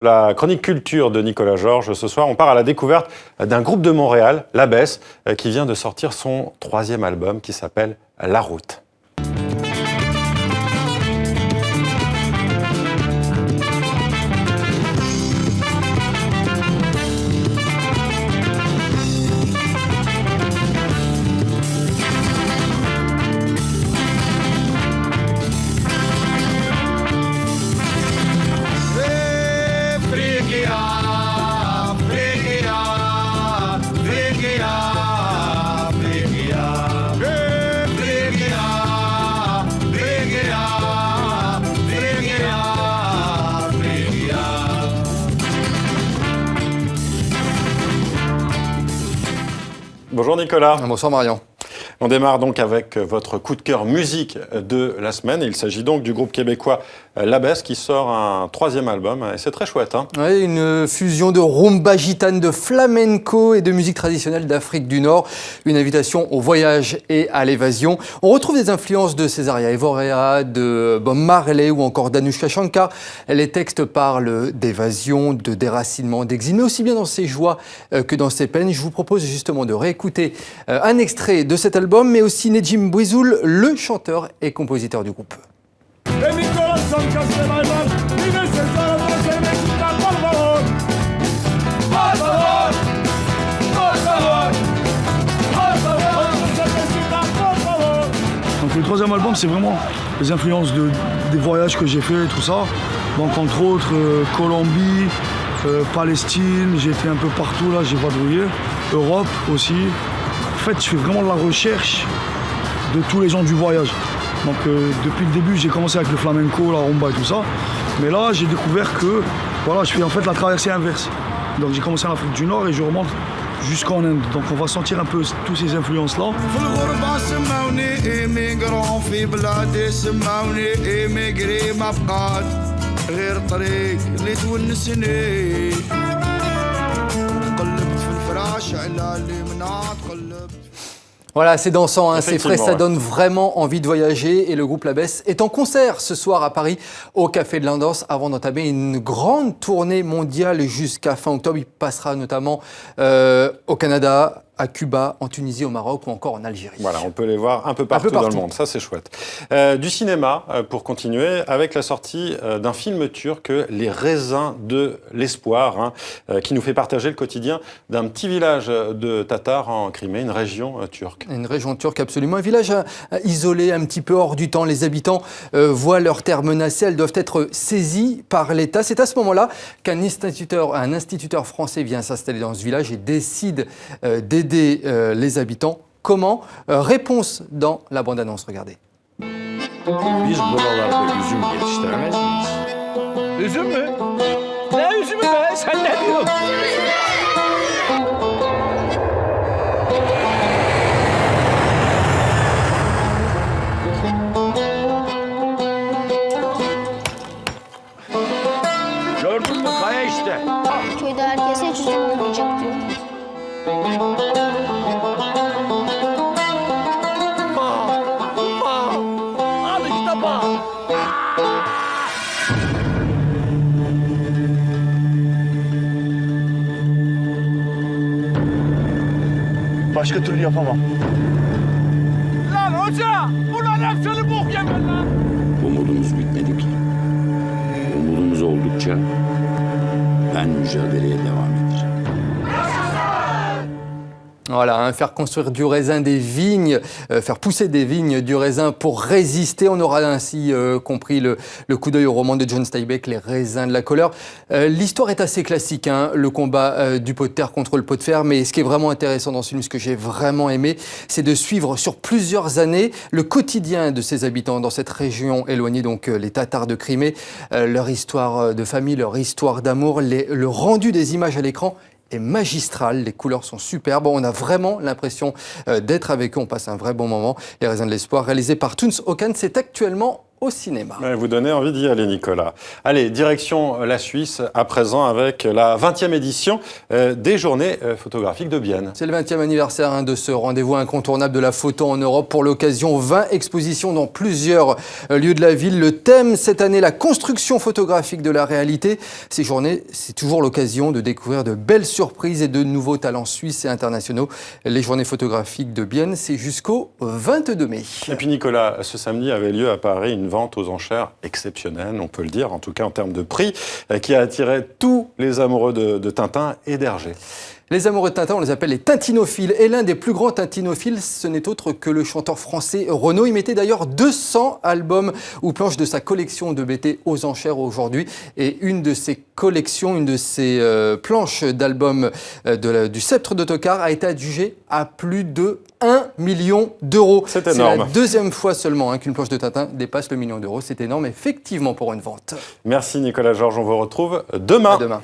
La chronique culture de Nicolas Georges. Ce soir, on part à la découverte d'un groupe de Montréal, l'Abbesse, qui vient de sortir son 3e album qui s'appelle La Route. Bonjour Nicolas. Bonsoir Marion. On démarre donc avec votre coup de cœur musique de la semaine. Il s'agit donc du groupe québécois l'Abbesse qui sort un 3e album. Et c'est très chouette. Hein, oui, une fusion de rumba gitane, de flamenco et de musique traditionnelle d'Afrique du Nord. Une invitation au voyage et à l'évasion. On retrouve des influences de Cesaria Evora, de Bob Marley ou encore d'Anushka Shankar. Les textes parlent d'évasion, de déracinement, d'exil, mais aussi bien dans ses joies que dans ses peines. Je vous propose justement de réécouter un extrait de cet album, mais aussi Nedjim Bouizoul, le chanteur et compositeur du groupe. Donc le 3e album, c'est vraiment les influences des voyages que j'ai fait et tout ça. Donc entre autres Colombie, Palestine, j'ai été un peu partout là, j'ai vadrouillé. Europe aussi. En fait, je fais vraiment de la recherche de tous les gens du voyage. Donc depuis le début, j'ai commencé avec le flamenco, la rumba et tout ça. Mais là, j'ai découvert que voilà, je fais en fait la traversée inverse. Donc j'ai commencé en Afrique du Nord et je remonte jusqu'en Inde. Donc on va sentir un peu toutes ces influences-là. Voilà, c'est dansant, hein, c'est frais, ça donne vraiment envie de voyager. Et le groupe l'Abbesse est en concert ce soir à Paris, au Café de l'Indance, avant d'entamer une grande tournée mondiale jusqu'à fin octobre. Il passera notamment au Canada, à Cuba, en Tunisie, au Maroc ou encore en Algérie. Voilà, on peut les voir un peu partout dans le monde, ça c'est chouette. Du cinéma, pour continuer, avec la sortie d'un film turc, Les Raisins de l'Espoir, hein, qui nous fait partager le quotidien d'un petit village de Tatars en Crimée, une région turque. Une région turque, absolument. Un village isolé, un petit peu hors du temps. Les habitants voient leurs terres menacées, elles doivent être saisies par l'État. C'est à ce moment-là qu'un instituteur français vient s'installer dans ce village et décide d'aider les habitants. Comment? Réponse dans la bande-annonce, regardez. Biz buralarda üzüm yetiştiremez miyiz? Üzüm mü? Ne üzümü be? Sen ne diyorsun? Gördün mü kaya işte. Köyde herkese hiç üzüm olmayacak diyor. Al işte bak. Başka türlü yapamam. Lan hoca! Ulan hepsini bok yemen lan! Umudumuz bitmedi ki. Umudumuz oldukça ben mücadeleye devam edeceğim. Voilà, hein, faire construire du raisin des vignes, faire pousser des vignes du raisin pour résister. On aura ainsi compris le coup d'œil au roman de John Steinbeck, Les Raisins de la colère. L'histoire est assez classique, hein, le combat du pot de terre contre le pot de fer. Mais ce qui est vraiment intéressant dans ce film, ce que j'ai vraiment aimé, c'est de suivre sur plusieurs années le quotidien de ces habitants dans cette région éloignée, donc les Tatars de Crimée, leur histoire de famille, leur histoire d'amour, le rendu des images à l'écran est magistral, les couleurs sont superbes, on a vraiment l'impression d'être avec eux, on passe un vrai bon moment. Les Raisins de l'Espoir, réalisé par Toons Okan, c'est actuellement au cinéma. Ouais, vous donnez envie d'y aller, Nicolas. Allez, direction la Suisse à présent avec la 20e édition des Journées photographiques de Bienne. C'est le 20e anniversaire de ce rendez-vous incontournable de la photo en Europe. Pour l'occasion, 20 expositions dans plusieurs lieux de la ville. Le thème cette année, la construction photographique de la réalité. Ces journées, c'est toujours l'occasion de découvrir de belles surprises et de nouveaux talents suisses et internationaux. Les Journées photographiques de Bienne, c'est jusqu'au 22 mai. Et puis Nicolas, ce samedi avait lieu à Paris une vente aux enchères exceptionnelle, on peut le dire, en tout cas en termes de prix, qui a attiré tous les amoureux de Tintin et d'Hergé. Les amoureux de Tintin, on les appelle les tintinophiles. Et l'un des plus grands tintinophiles, ce n'est autre que le chanteur français Renaud. Il mettait d'ailleurs 200 albums ou planches de sa collection de BT aux enchères aujourd'hui. Et une de ces collections, une de ces planches d'albums du Sceptre d'Autocar a été adjugée à plus de 1 million d'euros. C'est énorme. C'est la deuxième fois seulement qu'une planche de Tintin dépasse le million d'euros. C'est énorme, effectivement, pour une vente. Merci Nicolas Georges, on vous retrouve demain. À demain.